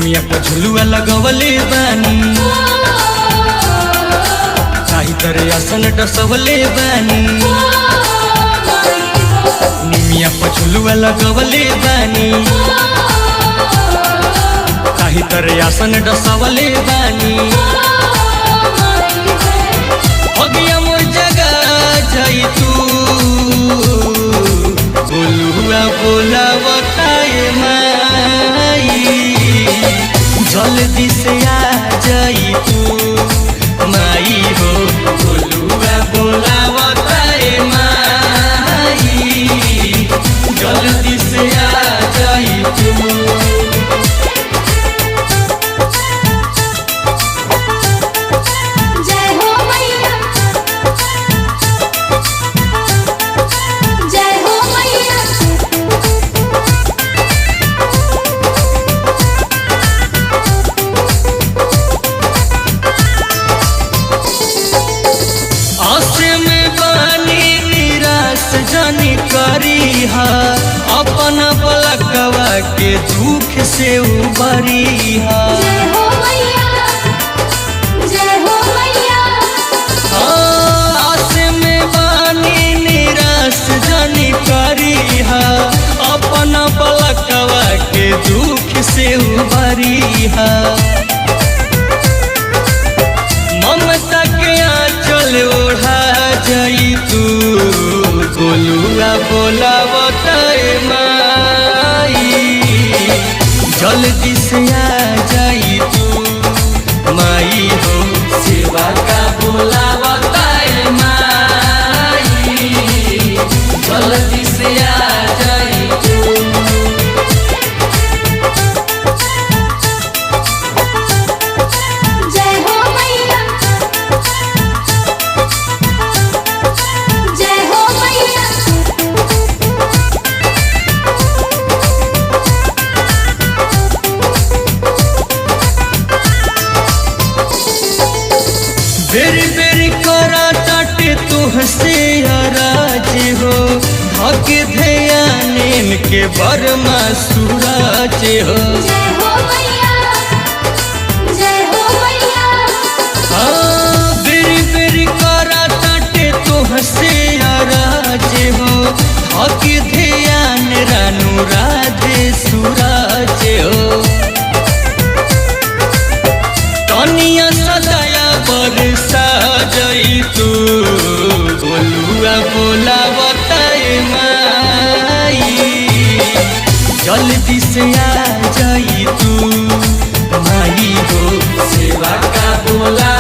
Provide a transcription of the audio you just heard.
निमिया पर झुलुआ लगवले बानी काही तरे आसन डसवले बानी निमिया पर झुलुआ लगवले बानी काही तरे आसन डसवले बानी अगिया मोर जगा जाई तू बोलुआ बोला बताए माई जल्दी से आ जाई तू माई हो बोलुआ बोला बताए माई जल्दी से आ जाई तू। अपन बलकवा के दुख से उबरी आस में बानी निराश जनी करी अपन बलकवा के दुख से उबरी ममता के आंचल ओढ़ा जाई तू बोलुआ बोला बताए माई जल्दी से आ जाई तू माई हो सेवा का बोला बताए माई जल्दी से आ जाई तू। बेरी बेरी करा ताटे तुहसे अराज हो धक ध्यान के बरमा सूरज हो बेरी बेरी करा ताटे तुहसे अराज हो धक ध्यान रानू राधे सूरज हो तनिया सदाया बरसा जाई तू बोलुआ बोला बताए माई जल्दी से आ जाई तू माई हो सेवा का बोला